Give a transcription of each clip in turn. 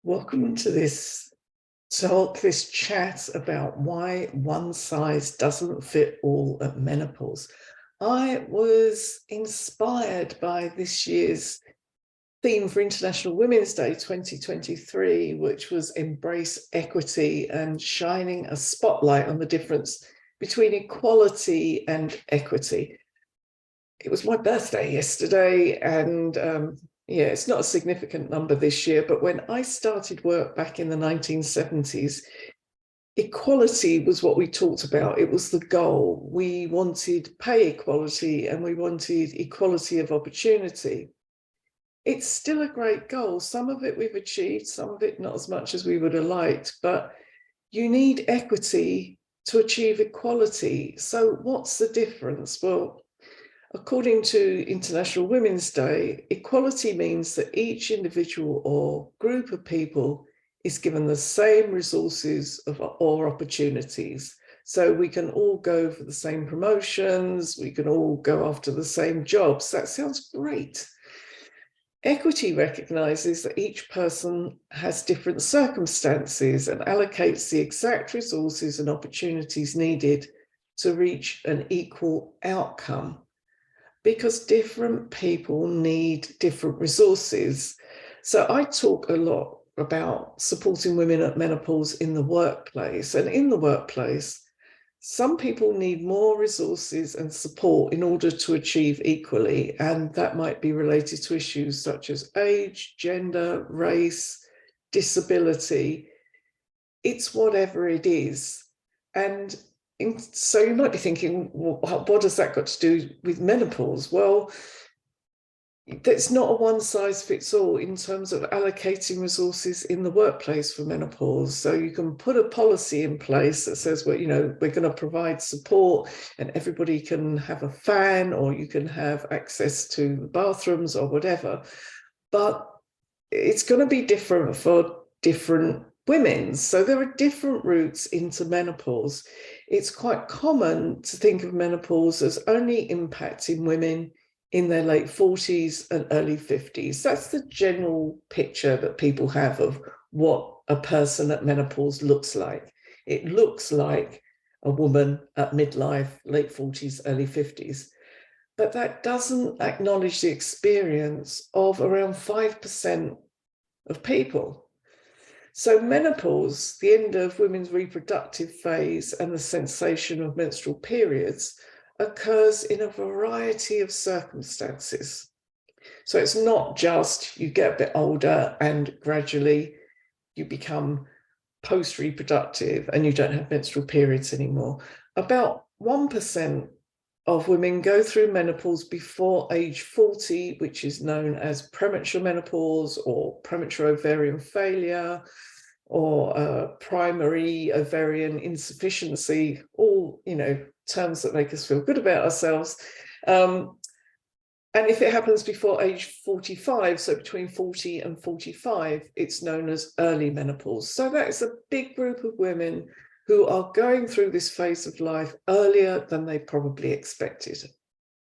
Welcome to this talk, this chat about why one size doesn't fit all at menopause. I was inspired by this year's theme for International Women's Day 2023, which was Embrace Equity and shining a spotlight on the difference between equality and equity. It was my birthday yesterday, and yeah, it's not a significant number this year, but when I started work back in the 1970s, equality was what we talked about. It was the goal. We wanted pay equality and we wanted equality of opportunity. It's still a great goal. Some of it we've achieved, some of it not as much as we would have liked, but you need equity to achieve equality. So what's the difference? Well, according to International Women's Day, equality means that each individual or group of people is given the same resources or opportunities. So we can all go for the same promotions, we can all go after the same jobs. That sounds great. Equity recognizes that each person has different circumstances and allocates the exact resources and opportunities needed to reach an equal outcome, because different people need different resources. So I talk a lot about supporting women at menopause in the workplace. And in the workplace, some people need more resources and support in order to achieve equally. And that might be related to issues such as age, gender, race, disability. It's whatever it is. And so you might be thinking, well, what has that got to do with menopause? Well, it's not a one size fits all in terms of allocating resources in the workplace for menopause. So you can put a policy in place that says, well, we're going to provide support and everybody can have a fan, or you can have access to bathrooms or whatever. But it's going to be different for different women. So there are different routes into menopause. It's quite common to think of menopause as only impacting women in their late 40s and early 50s. That's the general picture that people have of what a person at menopause looks like. It looks like a woman at midlife, late 40s, early 50s. But that doesn't acknowledge the experience of around 5% of people. So menopause, the end of women's reproductive phase and the cessation of menstrual periods, occurs in a variety of circumstances. So it's not just you get a bit older and gradually you become post-reproductive and you don't have menstrual periods anymore. About 1% of women go through menopause before age 40, which is known as premature menopause or premature ovarian failure or primary ovarian insufficiency, all, terms that make us feel good about ourselves. And if it happens before age 45, so between 40 and 45, it's known as early menopause. So that is a big group of women who are going through this phase of life earlier than they probably expected.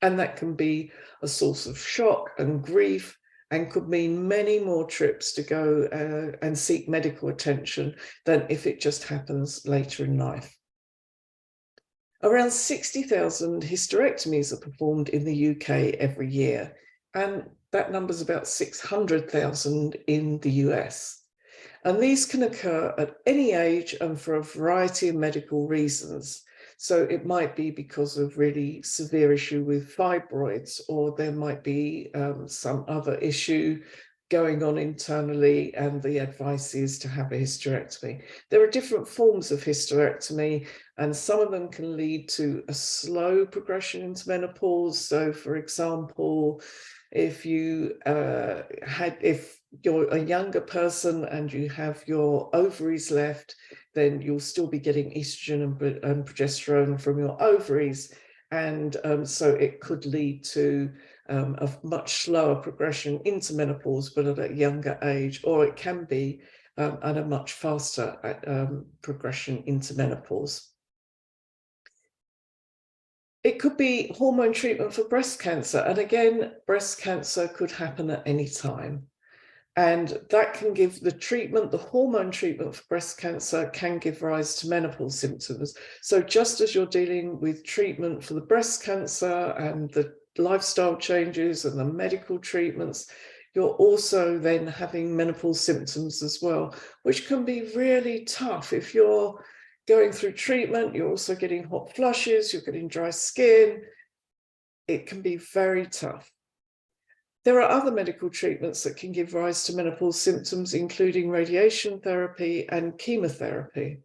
And that can be a source of shock and grief and could mean many more trips to go and seek medical attention than if it just happens later in life. Around 60,000 hysterectomies are performed in the UK every year, and that number's about 600,000 in the US. And these can occur at any age and for a variety of medical reasons. So it might be because of really severe issue with fibroids, or there might be some other issue going on internally, and the advice is to have a hysterectomy. There are different forms of hysterectomy, and some of them can lead to a slow progression into menopause. So, for example, if you're a younger person and you have your ovaries left, then you'll still be getting estrogen and progesterone from your ovaries. And so it could lead to a much slower progression into menopause, but at a younger age, or it can be at a much faster progression into menopause. It could be hormone treatment for breast cancer. And again, breast cancer could happen at any time. And that can give the treatment, the hormone treatment for breast cancer can give rise to menopause symptoms. So just as you're dealing with treatment for the breast cancer and the lifestyle changes and the medical treatments, you're also then having menopause symptoms as well, which can be really tough. If you're going through treatment, you're also getting hot flushes, you're getting dry skin. It can be very tough. There are other medical treatments that can give rise to menopause symptoms, including radiation therapy and chemotherapy.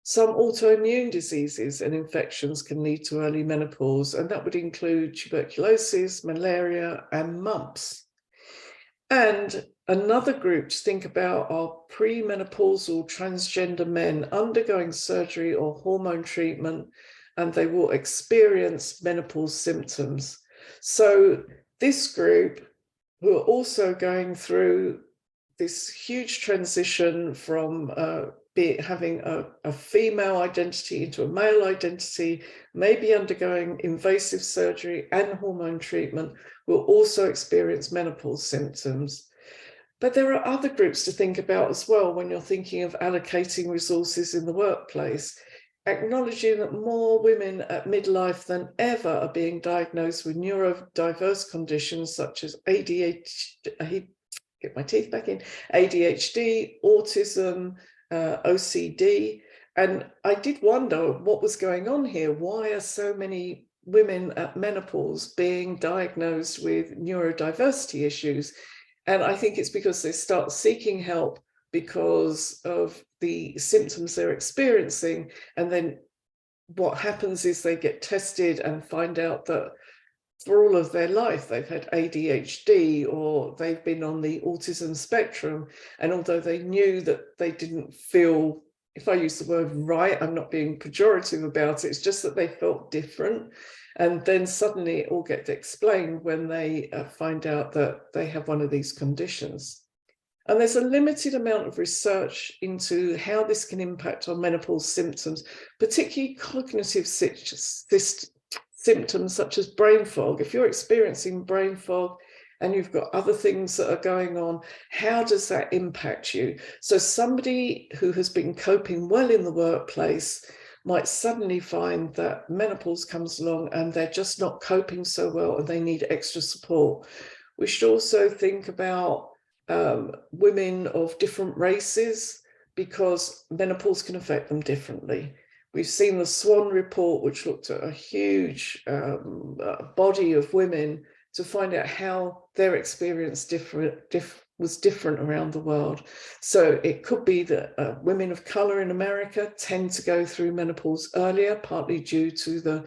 Some autoimmune diseases and infections can lead to early menopause, and that would include tuberculosis, malaria, and mumps. And another group to think about are premenopausal transgender men undergoing surgery or hormone treatment, and they will experience menopause symptoms. So this group, who are also going through this huge transition from having a female identity into a male identity, maybe undergoing invasive surgery and hormone treatment, will also experience menopause symptoms. But there are other groups to think about as well when you're thinking of allocating resources in the workplace, acknowledging that more women at midlife than ever are being diagnosed with neurodiverse conditions such as ADHD, ADHD, autism, OCD. And I did wonder what was going on here. Why are so many women at menopause being diagnosed with neurodiversity issues? And I think it's because they start seeking help because of the symptoms they're experiencing. And then what happens is they get tested and find out that for all of their life, they've had ADHD or they've been on the autism spectrum. And although they knew that they didn't feel, if I use the word right, I'm not being pejorative about it, it's just that they felt different. And then suddenly it all gets explained when they find out that they have one of these conditions. And there's a limited amount of research into how this can impact on menopause symptoms, particularly cognitive symptoms such as brain fog. If you're experiencing brain fog and you've got other things that are going on, how does that impact you? So somebody who has been coping well in the workplace might suddenly find that menopause comes along and they're just not coping so well and they need extra support. We should also think about women of different races, because menopause can affect them differently. We've seen the Swan report, which looked at a huge body of women to find out how their experience was different around the world. So it could be that women of color in America tend to go through menopause earlier, partly due to the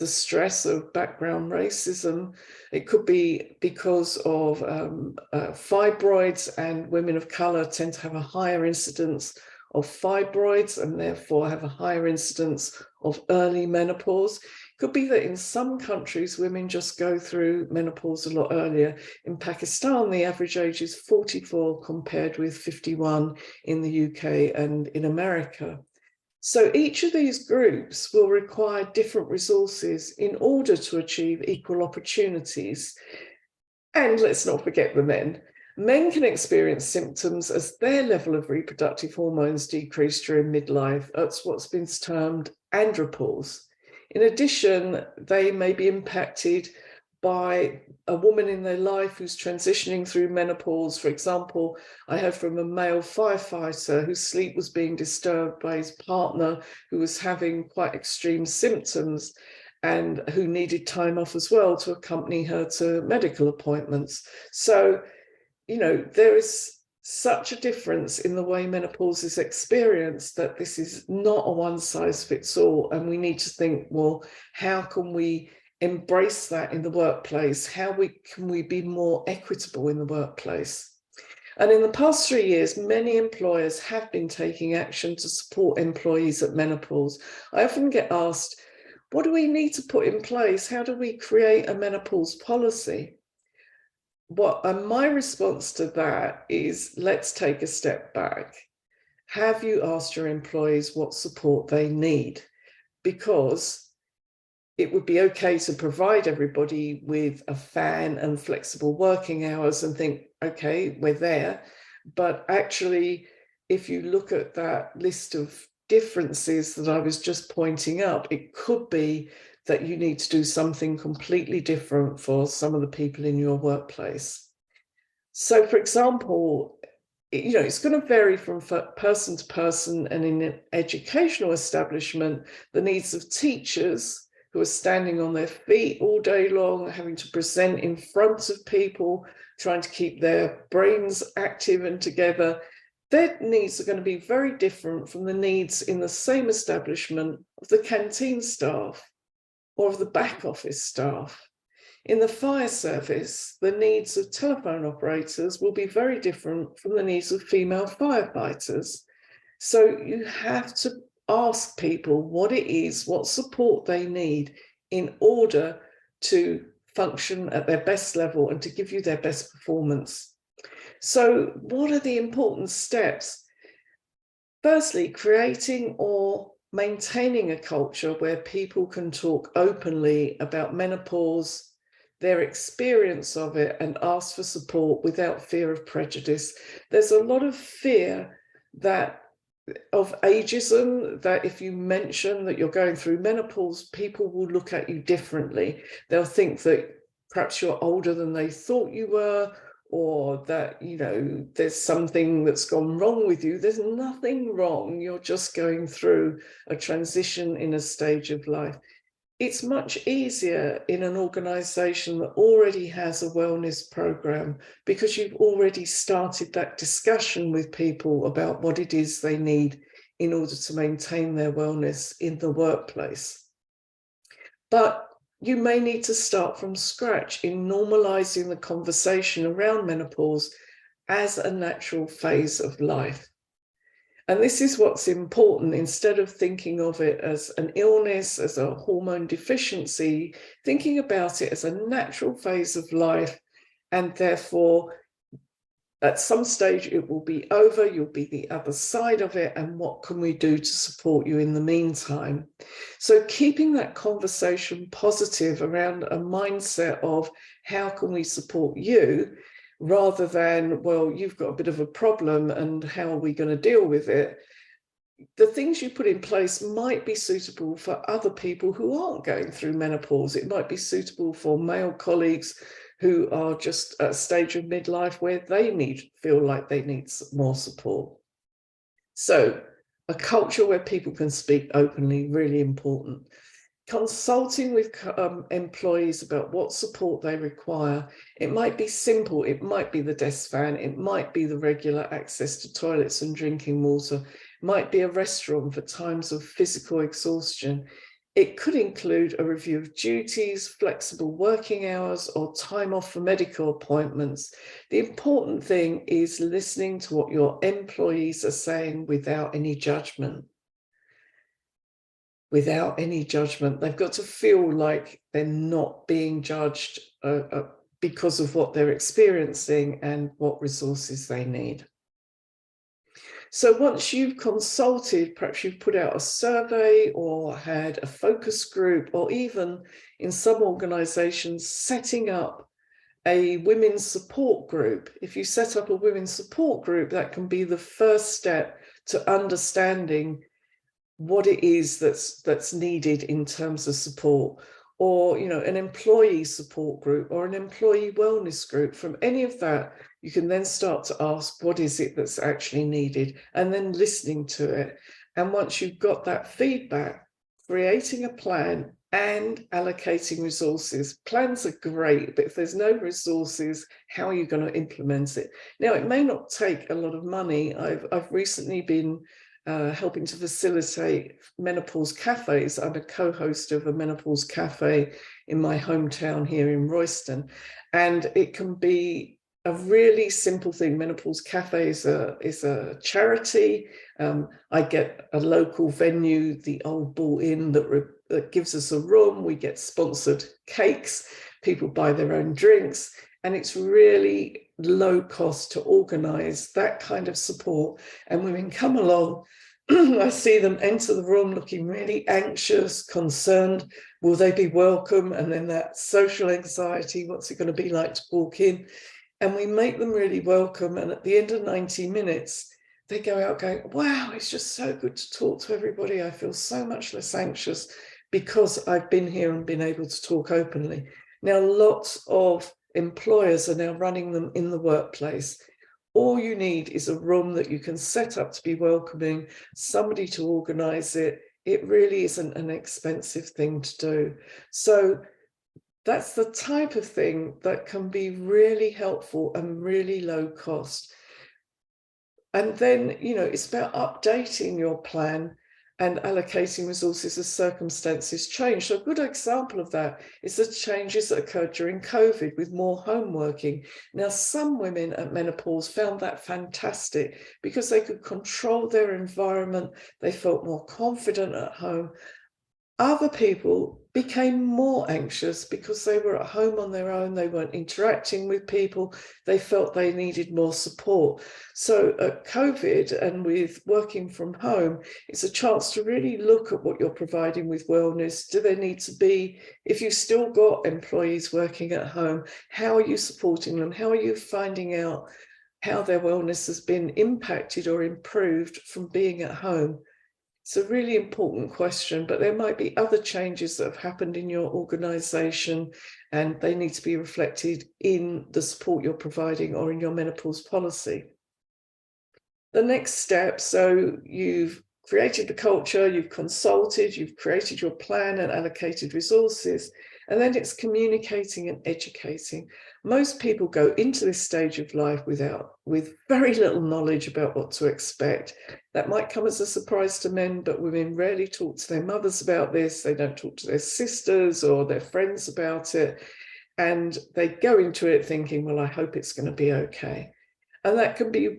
stress of background racism. It could be because of fibroids, and women of color tend to have a higher incidence of fibroids and therefore have a higher incidence of early menopause. It could be that in some countries, women just go through menopause a lot earlier. In Pakistan, the average age is 44 compared with 51 in the UK and in America. So each of these groups will require different resources in order to achieve equal opportunities. And let's not forget the men. Men can experience symptoms as their level of reproductive hormones decrease during midlife. That's what's been termed andropause. In addition, they may be impacted by a woman in their life who's transitioning through menopause. For example, I heard from a male firefighter whose sleep was being disturbed by his partner, who was having quite extreme symptoms and who needed time off as well to accompany her to medical appointments. So, you know, there is such a difference in the way menopause is experienced that this is not a one size fits all. And we need to think, well, how can we embrace that in the workplace? How can we be more equitable in the workplace? And in the past 3 years, many employers have been taking action to support employees at menopause. I often get asked, what do we need to put in place? How do we create a menopause policy? And my response to that is, let's take a step back. Have you asked your employees what support they need? Because it would be okay to provide everybody with a fan and flexible working hours and think, okay, we're there. But actually, if you look at that list of differences that I was just pointing up, it could be that you need to do something completely different for some of the people in your workplace. So, for example, it's going to vary from person to person, and in an educational establishment, the needs of teachers who are standing on their feet all day long, having to present in front of people, trying to keep their brains active and together, their needs are going to be very different from the needs in the same establishment of the canteen staff or of the back office staff. In the fire service, the needs of telephone operators will be very different from the needs of female firefighters. So you have to ask people what it is, what support they need in order to function at their best level and to give you their best performance. So what are the important steps? Firstly, creating or maintaining a culture where people can talk openly about menopause, their experience of it, and ask for support without fear of prejudice. There's a lot of fear of ageism, that if you mention that you're going through menopause, people will look at you differently. They'll think that perhaps you're older than they thought you were, or that, there's something that's gone wrong with you. There's nothing wrong. You're just going through a transition in a stage of life. It's much easier in an organization that already has a wellness program, because you've already started that discussion with people about what it is they need in order to maintain their wellness in the workplace. But you may need to start from scratch in normalizing the conversation around menopause as a natural phase of life. And this is what's important. Instead of thinking of it as an illness, as a hormone deficiency, thinking about it as a natural phase of life, and therefore at some stage it will be over, you'll be the other side of it, and what can we do to support you in the meantime? So keeping that conversation positive around a mindset of how can we support you, rather than, well, you've got a bit of a problem and how are we going to deal with it? The things you put in place might be suitable for other people who aren't going through menopause. It might be suitable for male colleagues who are just at a stage of midlife where they feel like they need more support. So a culture where people can speak openly, really important. Consulting with employees about what support they require. It might be simple. It might be the desk fan. It might be the regular access to toilets and drinking water. It might be a restaurant for times of physical exhaustion. It could include a review of duties, flexible working hours, or time off for medical appointments. The important thing is listening to what your employees are saying without any judgment. Without any judgment. They've got to feel like they're not being judged because of what they're experiencing and what resources they need. So once you've consulted, perhaps you've put out a survey or had a focus group, or even in some organizations, setting up a women's support group. If you set up a women's support group, that can be the first step to understanding what it is that's needed in terms of support. Or an employee support group or an employee wellness group. From any of that, you can then start to ask, what is it that's actually needed, and then listening to it. And once you've got that feedback, creating a plan and allocating resources. Plans are great, but if there's no resources, how are you going to implement it? Now, it may not take a lot of money. I've recently been helping to facilitate menopause cafes. I'm a co-host of a menopause cafe in my hometown here in Royston, and it can be a really simple thing. Menopause Cafe is a charity. I get a local venue, the Old Bull Inn, that gives us a room. We get sponsored cakes. People buy their own drinks, and it's really low cost to organise that kind of support. And women come along. I see them enter the room looking really anxious, concerned. Will they be welcome? And then that social anxiety, what's it going to be like to walk in? and we make them really welcome. And at the end of 90 minutes, they go out going, wow, it's just so good to talk to everybody. I feel so much less anxious because I've been here and been able to talk openly. Now, lots of employers are now running them in the workplace. All you need is a room that you can set up to be welcoming, somebody to organize it. It really isn't an expensive thing to do. So that's the type of thing that can be really helpful and really low cost. And then, it's about updating your plan and allocating resources as circumstances change. So a good example of that is the changes that occurred during COVID with more home working. Now, some women at menopause found that fantastic because they could control their environment. They felt more confident at home. Other people became more anxious because they were at home on their own. They weren't interacting with people. They felt they needed more support. So at COVID and with working from home, it's a chance to really look at what you're providing with wellness. Do there need to be, if you've still got employees working at home, how are you supporting them? How are you finding out how their wellness has been impacted or improved from being at home? It's a really important question, but there might be other changes that have happened in your organization and they need to be reflected in the support you're providing or in your menopause policy. The next step, so you've created the culture, you've consulted, you've created your plan and allocated resources, and then it's communicating and educating. Most people go into this stage of life with very little knowledge about what to expect. That might come as a surprise to men, but women rarely talk to their mothers about this. They don't talk to their sisters or their friends about it. And they go into it thinking, well, I hope it's going to be okay. And that can be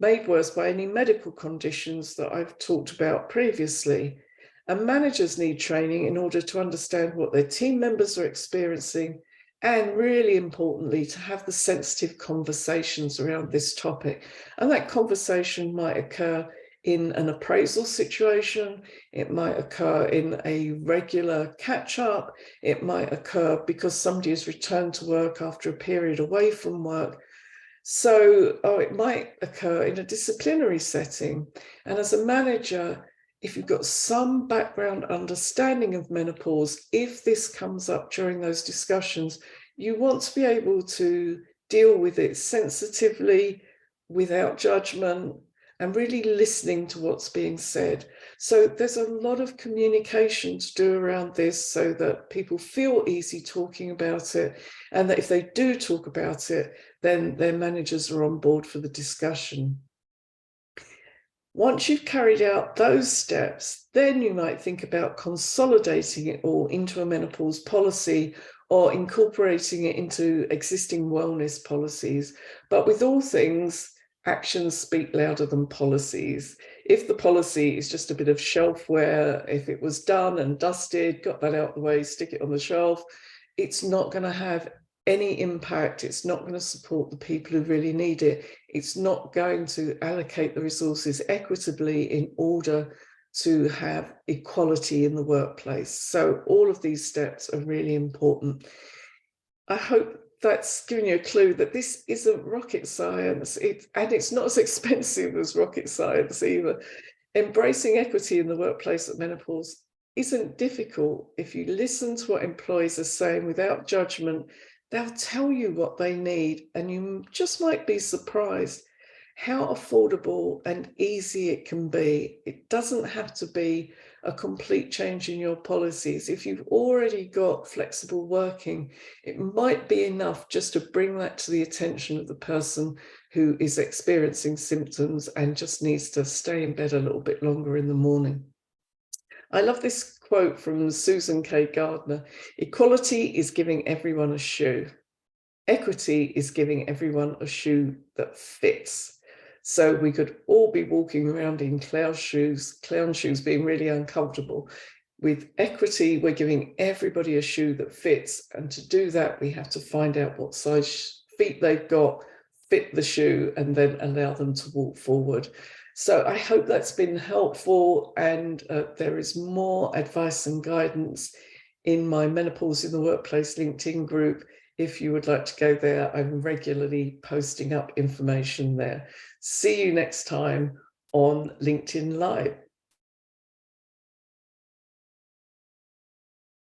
made worse by any medical conditions that I've talked about previously. And managers need training in order to understand what their team members are experiencing, and really importantly, to have the sensitive conversations around this topic. And that conversation might occur in an appraisal situation, it might occur in a regular catch-up, it might occur because somebody has returned to work after a period away from work. So, it might occur in a disciplinary setting. And as a manager, if you've got some background understanding of menopause, if this comes up during those discussions, you want to be able to deal with it sensitively, without judgment, and really listening to what's being said. So there's a lot of communication to do around this so that people feel easy talking about it, and that if they do talk about it, then their managers are on board for the discussion. Once you've carried out those steps, then you might think about consolidating it all into a menopause policy or incorporating it into existing wellness policies. But with all things, actions speak louder than policies. If the policy is just a bit of shelfware, if it was done and dusted, got that out of the way, stick it on the shelf, it's not going to have any impact. It's not going to support the people who really need it. It's not going to allocate the resources equitably in order to have equality in the workplace. So all of these steps are really important. I hope that's given you a clue that this isn't rocket science, and it's not as expensive as rocket science either. Embracing equity in the workplace at menopause isn't difficult. If you listen to what employees are saying without judgment, they'll tell you what they need, and you just might be surprised how affordable and easy it can be. It doesn't have to be a complete change in your policies. If you've already got flexible working, it might be enough just to bring that to the attention of the person who is experiencing symptoms and just needs to stay in bed a little bit longer in the morning. I love this quote from Susan K. Gardner: "Equality is giving everyone a shoe. Equity is giving everyone a shoe that fits." So we could all be walking around in clown shoes being really uncomfortable. With equity, we're giving everybody a shoe that fits. And to do that, we have to find out what size feet they've got, fit the shoe, and then allow them to walk forward. So I hope that's been helpful, and there is more advice and guidance in my Menopause in the Workplace LinkedIn group. if you would like to go there. I'm regularly posting up information there. See you next time on LinkedIn Live.